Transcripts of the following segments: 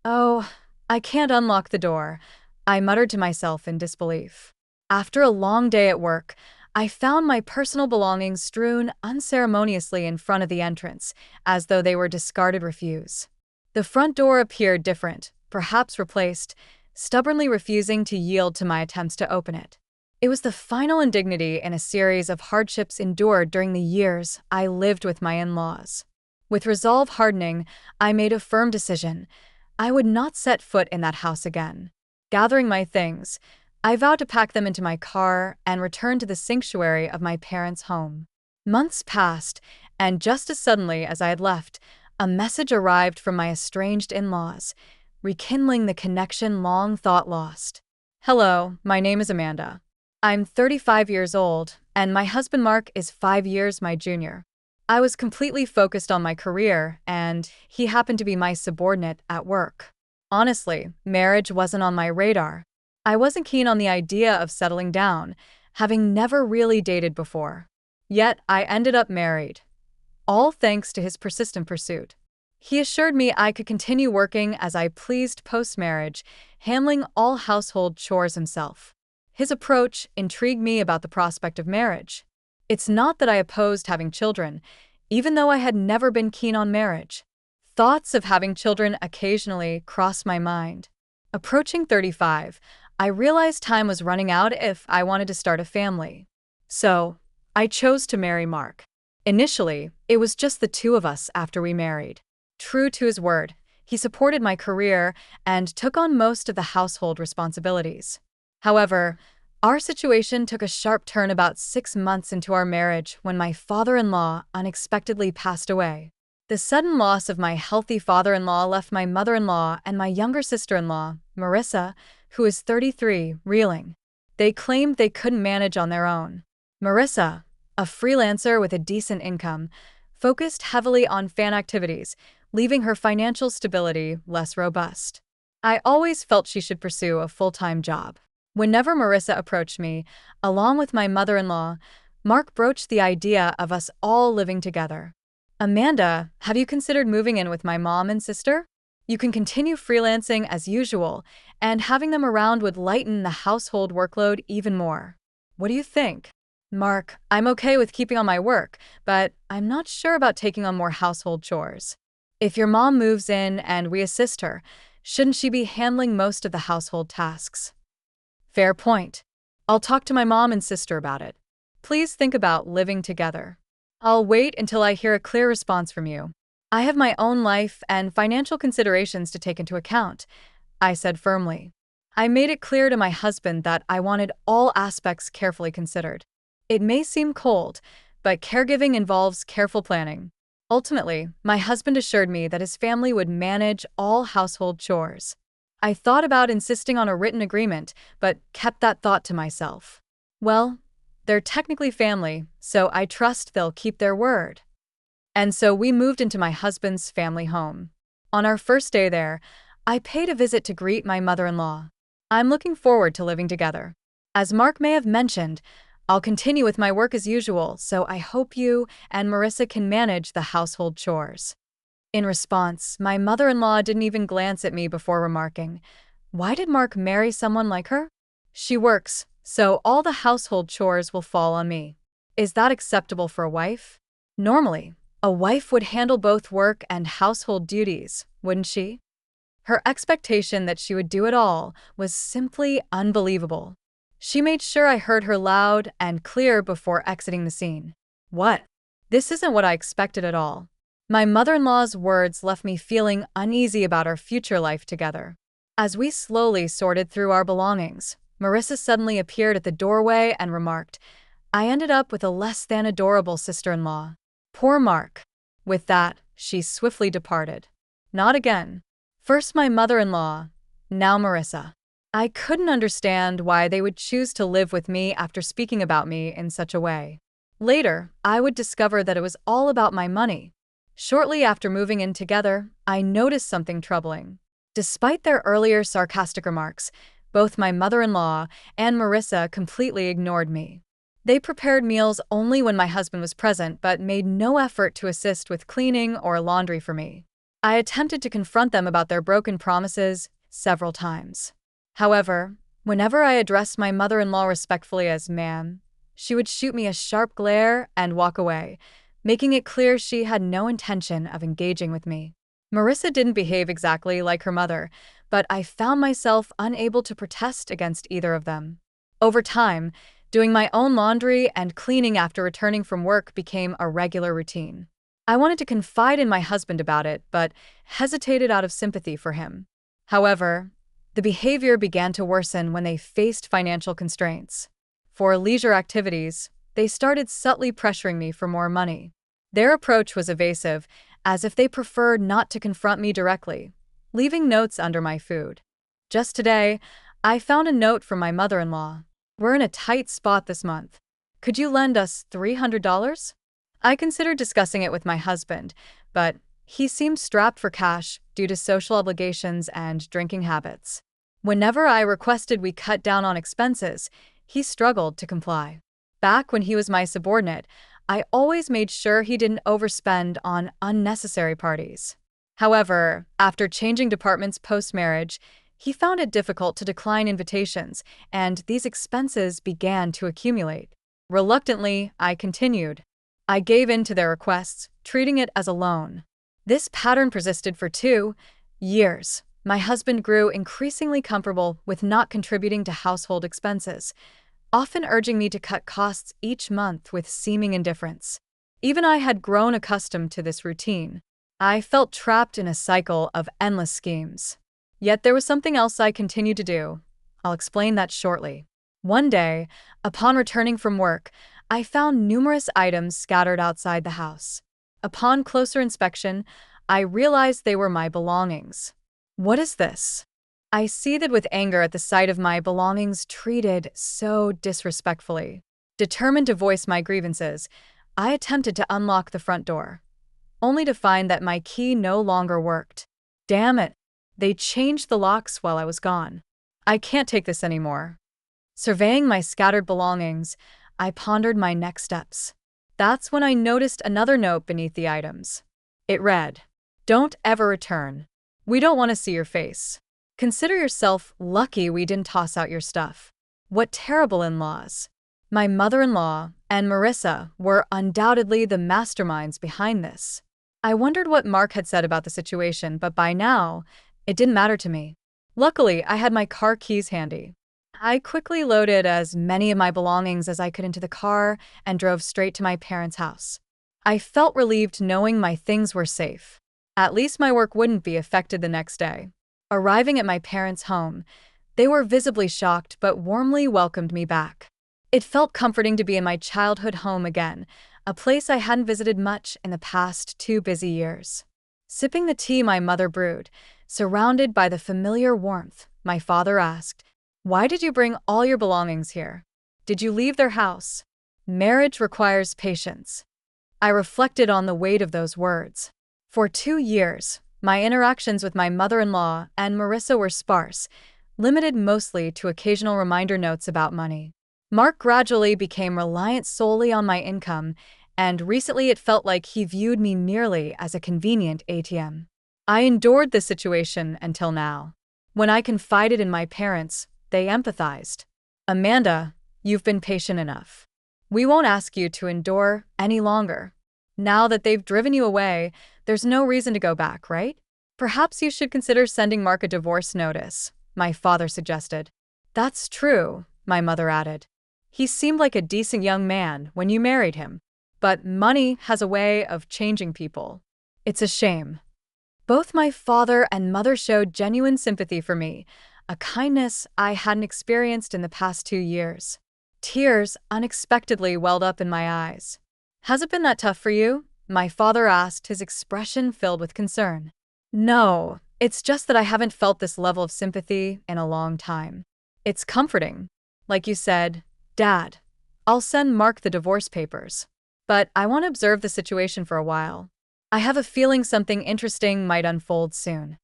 Oh, I can't unlock the door, I muttered to myself in disbelief. After a long day at work, I found my personal belongings strewn unceremoniously in front of the entrance, as though they were discarded refuse. The front door appeared different, perhaps replaced, stubbornly refusing to yield to my attempts to open it. It was the final indignity in a series of hardships endured during the years I lived with my in-laws. With resolve hardening, I made a firm decision. I would not set foot in that house again. Gathering my things, I vowed to pack them into my car and return to the sanctuary of my parents' home. Months passed, and just as suddenly as I had left, a message arrived from my estranged in-laws, rekindling the connection long thought lost. Hello, my name is Amanda. I'm 35 years old, and my husband Mark is 5 years my junior. I was completely focused on my career, and he happened to be my subordinate at work. Honestly, marriage wasn't on my radar. I wasn't keen on the idea of settling down, having never really dated before. Yet I ended up married, all thanks to his persistent pursuit. He assured me I could continue working as I pleased post-marriage, handling all household chores himself. His approach intrigued me about the prospect of marriage. It's not that I opposed having children, even though I had never been keen on marriage. Thoughts of having children occasionally crossed my mind. Approaching 35, I realized time was running out if I wanted to start a family. So, I chose to marry Mark. Initially, it was just the two of us after we married. True to his word, he supported my career and took on most of the household responsibilities. However, our situation took a sharp turn about 6 months into our marriage when my father-in-law unexpectedly passed away. The sudden loss of my healthy father-in-law left my mother-in-law and my younger sister-in-law, Marissa, who is 33, reeling. They claimed they couldn't manage on their own. Marissa, a freelancer with a decent income, focused heavily on fan activities, leaving her financial stability less robust. I always felt she should pursue a full-time job. Whenever Marissa approached me, along with my mother-in-law, Mark broached the idea of us all living together. Amanda, have you considered moving in with my mom and sister? You can continue freelancing as usual, and having them around would lighten the household workload even more. What do you think? Mark, I'm okay with keeping on my work, but I'm not sure about taking on more household chores. If your mom moves in and we assist her, shouldn't she be handling most of the household tasks? Fair point. I'll talk to my mom and sister about it. Please think about living together. I'll wait until I hear a clear response from you. I have my own life and financial considerations to take into account, I said firmly. I made it clear to my husband that I wanted all aspects carefully considered. It may seem cold, but caregiving involves careful planning. Ultimately, my husband assured me that his family would manage all household chores. I thought about insisting on a written agreement, but kept that thought to myself. Well, they're technically family, so I trust they'll keep their word. And so we moved into my husband's family home. On our first day there, I paid a visit to greet my mother-in-law. I'm looking forward to living together. As Mark may have mentioned, I'll continue with my work as usual, so I hope you and Marissa can manage the household chores. In response, my mother-in-law didn't even glance at me before remarking, "Why did Mark marry someone like her? She works, so all the household chores will fall on me. Is that acceptable for a wife? Normally, a wife would handle both work and household duties, wouldn't she?" Her expectation that she would do it all was simply unbelievable. She made sure I heard her loud and clear before exiting the scene. What? This isn't what I expected at all. My mother-in-law's words left me feeling uneasy about our future life together. As we slowly sorted through our belongings, Marissa suddenly appeared at the doorway and remarked, "I ended up with a less than adorable sister-in-law. Poor Mark." With that, she swiftly departed. Not again. First my mother-in-law, now Marissa. I couldn't understand why they would choose to live with me after speaking about me in such a way. Later, I would discover that it was all about my money. Shortly after moving in together, I noticed something troubling. Despite their earlier sarcastic remarks, both my mother-in-law and Marissa completely ignored me. They prepared meals only when my husband was present, but made no effort to assist with cleaning or laundry for me. I attempted to confront them about their broken promises several times. However, whenever I addressed my mother-in-law respectfully as ma'am, she would shoot me a sharp glare and walk away, making it clear she had no intention of engaging with me. Marissa didn't behave exactly like her mother, but I found myself unable to protest against either of them. Over time, doing my own laundry and cleaning after returning from work became a regular routine. I wanted to confide in my husband about it, but hesitated out of sympathy for him. However, the behavior began to worsen when they faced financial constraints. For leisure activities, they started subtly pressuring me for more money. Their approach was evasive, as if they preferred not to confront me directly, leaving notes under my food. Just today, I found a note from my mother-in-law. "We're in a tight spot this month. Could you lend us $300? I considered discussing it with my husband, but he seemed strapped for cash due to social obligations and drinking habits. Whenever I requested we cut down on expenses, he struggled to comply. Back when he was my subordinate, I always made sure he didn't overspend on unnecessary parties. However, after changing departments post-marriage, he found it difficult to decline invitations, and these expenses began to accumulate. Reluctantly, I continued. I gave in to their requests, treating it as a loan. This pattern persisted for 2 years. My husband grew increasingly comfortable with not contributing to household expenses, often urging me to cut costs each month with seeming indifference. Even I had grown accustomed to this routine. I felt trapped in a cycle of endless schemes. Yet there was something else I continued to do. I'll explain that shortly. One day, upon returning from work, I found numerous items scattered outside the house. Upon closer inspection, I realized they were my belongings. What is this? I seethed with anger at the sight of my belongings treated so disrespectfully. Determined to voice my grievances, I attempted to unlock the front door, only to find that my key no longer worked. Damn it! They changed the locks while I was gone. I can't take this anymore. Surveying my scattered belongings, I pondered my next steps. That's when I noticed another note beneath the items. It read, "Don't ever return. We don't want to see your face. Consider yourself lucky we didn't toss out your stuff." What terrible in-laws. My mother-in-law and Marissa were undoubtedly the masterminds behind this. I wondered what Mark had said about the situation, but by now, it didn't matter to me. Luckily, I had my car keys handy. I quickly loaded as many of my belongings as I could into the car and drove straight to my parents' house. I felt relieved knowing my things were safe. At least my work wouldn't be affected the next day. Arriving at my parents' home, they were visibly shocked but warmly welcomed me back. It felt comforting to be in my childhood home again, a place I hadn't visited much in the past 2 busy years. Sipping the tea my mother brewed, surrounded by the familiar warmth, my father asked, "Why did you bring all your belongings here? Did you leave their house?" Marriage requires patience. I reflected on the weight of those words. For 2 years, my interactions with my mother-in-law and Marissa were sparse, limited mostly to occasional reminder notes about money. Mark gradually became reliant solely on my income, and recently it felt like he viewed me merely as a convenient ATM. I endured this situation until now. When I confided in my parents, they empathized. "Amanda, you've been patient enough. We won't ask you to endure any longer. Now that they've driven you away, there's no reason to go back, right? Perhaps you should consider sending Mark a divorce notice," my father suggested. "That's true," my mother added. "He seemed like a decent young man when you married him. But money has a way of changing people. It's a shame." Both my father and mother showed genuine sympathy for me, a kindness I hadn't experienced in the past 2 years. Tears unexpectedly welled up in my eyes. "Has it been that tough for you?" my father asked, his expression filled with concern. "No, it's just that I haven't felt this level of sympathy in a long time. It's comforting. Like you said, Dad, I'll send Mark the divorce papers. But I want to observe the situation for a while. I have a feeling something interesting might unfold soon."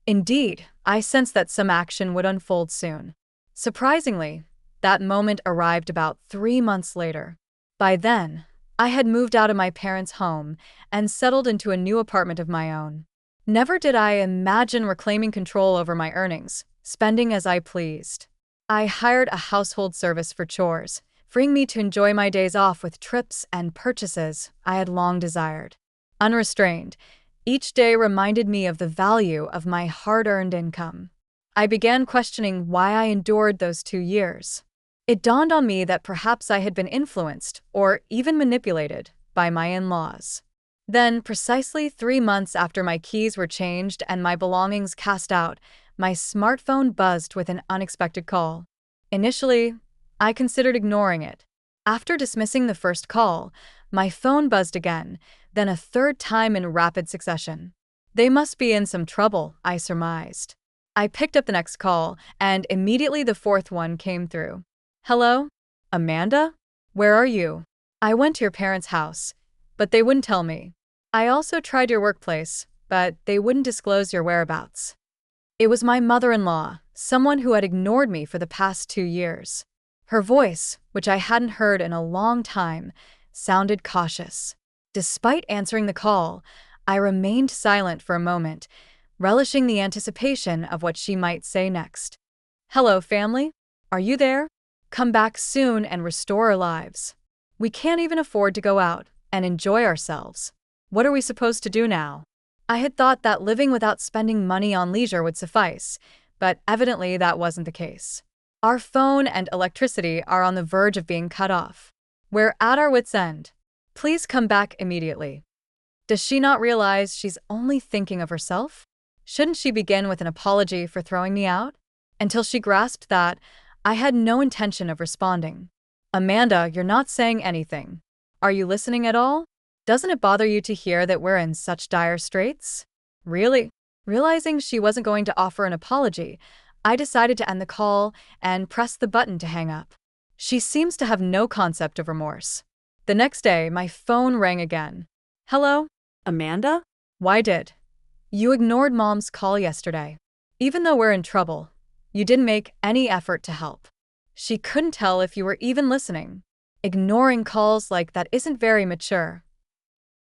Indeed, I sensed that some action would unfold soon. Surprisingly, that moment arrived about 3 months later. By then, I had moved out of my parents' home and settled into a new apartment of my own. Never did I imagine reclaiming control over my earnings, spending as I pleased. I hired a household service for chores, freeing me to enjoy my days off with trips and purchases I had long desired. Unrestrained, each day reminded me of the value of my hard-earned income. I began questioning why I endured those 2 years. It dawned on me that perhaps I had been influenced, or even manipulated, by my in-laws. Then, precisely 3 months after my keys were changed and my belongings cast out, my smartphone buzzed with an unexpected call. Initially, I considered ignoring it. After dismissing the first call, my phone buzzed again, then a third time in rapid succession. They must be in some trouble, I surmised. I picked up the next call, and immediately the fourth one came through. Hello? Amanda? Where are you? I went to your parents' house, but they wouldn't tell me. I also tried your workplace, but they wouldn't disclose your whereabouts. It was my mother-in-law, someone who had ignored me for the past 2 years. Her voice, which I hadn't heard in a long time, sounded cautious. Despite answering the call, I remained silent for a moment, relishing the anticipation of what she might say next. Hello, family? Are you there? Come back soon and restore our lives. We can't even afford to go out and enjoy ourselves. What are we supposed to do now? I had thought that living without spending money on leisure would suffice, but evidently that wasn't the case. Our phone and electricity are on the verge of being cut off. We're at our wits' end. Please come back immediately. Does she not realize she's only thinking of herself? Shouldn't she begin with an apology for throwing me out? Until she grasped that, I had no intention of responding. Amanda, you're not saying anything. Are you listening at all? Doesn't it bother you to hear that we're in such dire straits? Really? Realizing she wasn't going to offer an apology, I decided to end the call and press the button to hang up. She seems to have no concept of remorse. The next day, my phone rang again. Hello? Amanda? Why did you ignored Mom's call yesterday? Even though we're in trouble, you didn't make any effort to help. She couldn't tell if you were even listening. Ignoring calls like that isn't very mature.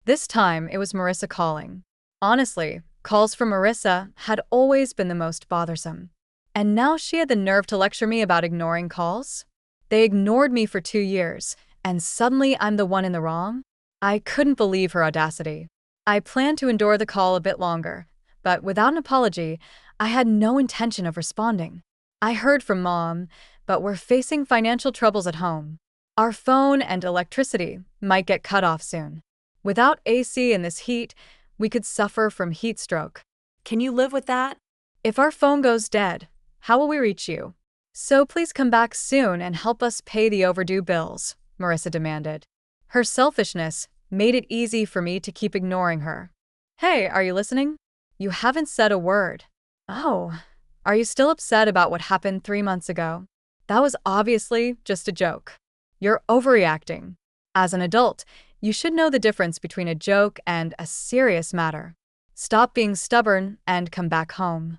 This time, it was Marissa calling. Honestly, calls from Marissa had always been the most bothersome. And now she had the nerve to lecture me about ignoring calls? They ignored me for 2 years, and suddenly I'm the one in the wrong? I couldn't believe her audacity. I planned to endure the call a bit longer, but without an apology, I had no intention of responding. I heard from Mom, but we're facing financial troubles at home. Our phone and electricity might get cut off soon. Without AC in this heat, we could suffer from heat stroke. Can you live with that? If our phone goes dead, how will we reach you? So please come back soon and help us pay the overdue bills, Marissa demanded. Her selfishness made it easy for me to keep ignoring her. Hey, are you listening? You haven't said a word. Oh, are you still upset about what happened 3 months ago? That was obviously just a joke. You're overreacting. As an adult, you should know the difference between a joke and a serious matter. Stop being stubborn and come back home.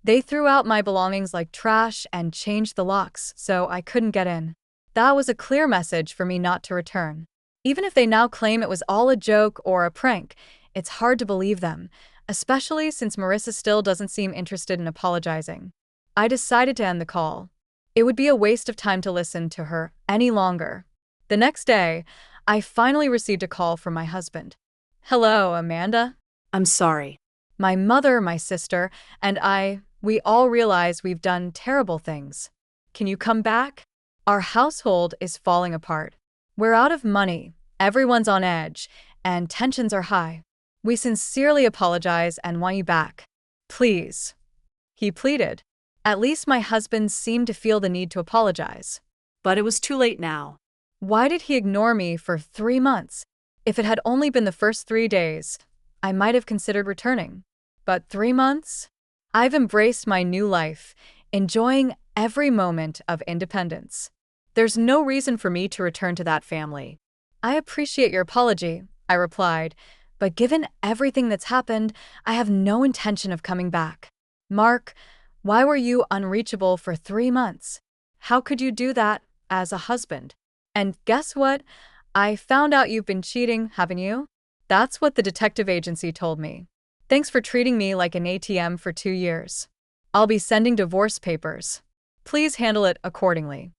They threw out my belongings like trash and changed the locks so I couldn't get in. That was a clear message for me not to return. Even if they now claim it was all a joke or a prank, it's hard to believe them, especially since Marissa still doesn't seem interested in apologizing. I decided to end the call. It would be a waste of time to listen to her any longer. The next day, I finally received a call from my husband. Hello, Amanda. I'm sorry. My mother, my sister, and we all realize we've done terrible things. Can you come back? Our household is falling apart. We're out of money, everyone's on edge, and tensions are high. We sincerely apologize and want you back. Please. He pleaded. At least my husband seemed to feel the need to apologize. But it was too late now. Why did he ignore me for 3 months? If it had only been the first 3 days, I might have considered returning. But 3 months? I've embraced my new life, enjoying every moment of independence. There's no reason for me to return to that family. I appreciate your apology, I replied, but given everything that's happened, I have no intention of coming back. Mark, why were you unreachable for 3 months? How could you do that as a husband? And guess what? I found out you've been cheating, haven't you? That's what the detective agency told me. Thanks for treating me like an ATM for 2 years. I'll be sending divorce papers. Please handle it accordingly.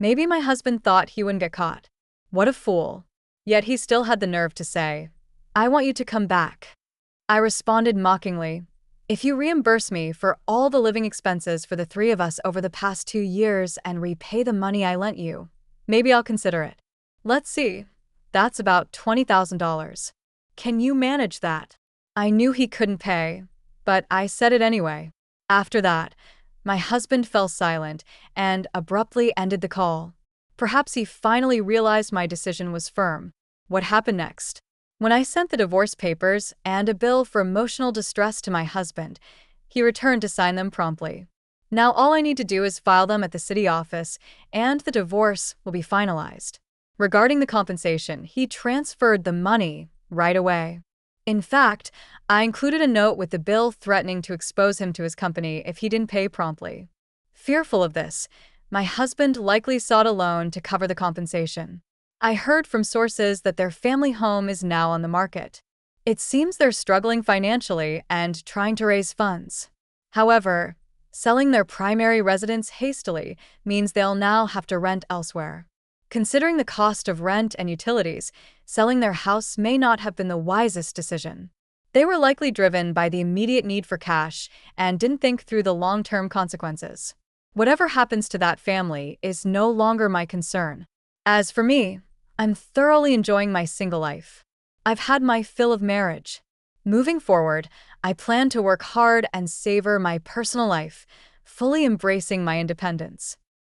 Maybe my husband thought he wouldn't get caught. What a fool. Yet he still had the nerve to say, I want you to come back. I responded mockingly, if you reimburse me for all the living expenses for the three of us over the past 2 years and repay the money I lent you, maybe I'll consider it. Let's see. That's about $20,000. Can you manage that? I knew he couldn't pay, but I said it anyway. After that, my husband fell silent and abruptly ended the call. Perhaps he finally realized my decision was firm. What happened next? When I sent the divorce papers and a bill for emotional distress to my husband, he returned to sign them promptly. Now all I need to do is file them at the city office, and the divorce will be finalized. Regarding the compensation, he transferred the money right away. In fact, I included a note with the bill threatening to expose him to his company if he didn't pay promptly. Fearful of this, my husband likely sought a loan to cover the compensation. I heard from sources that their family home is now on the market. It seems they're struggling financially and trying to raise funds. However, selling their primary residence hastily means they'll now have to rent elsewhere. Considering the cost of rent and utilities, selling their house may not have been the wisest decision. They were likely driven by the immediate need for cash and didn't think through the long-term consequences. Whatever happens to that family is no longer my concern. As for me, I'm thoroughly enjoying my single life. I've had my fill of marriage. Moving forward, I plan to work hard and savor my personal life, fully embracing my independence.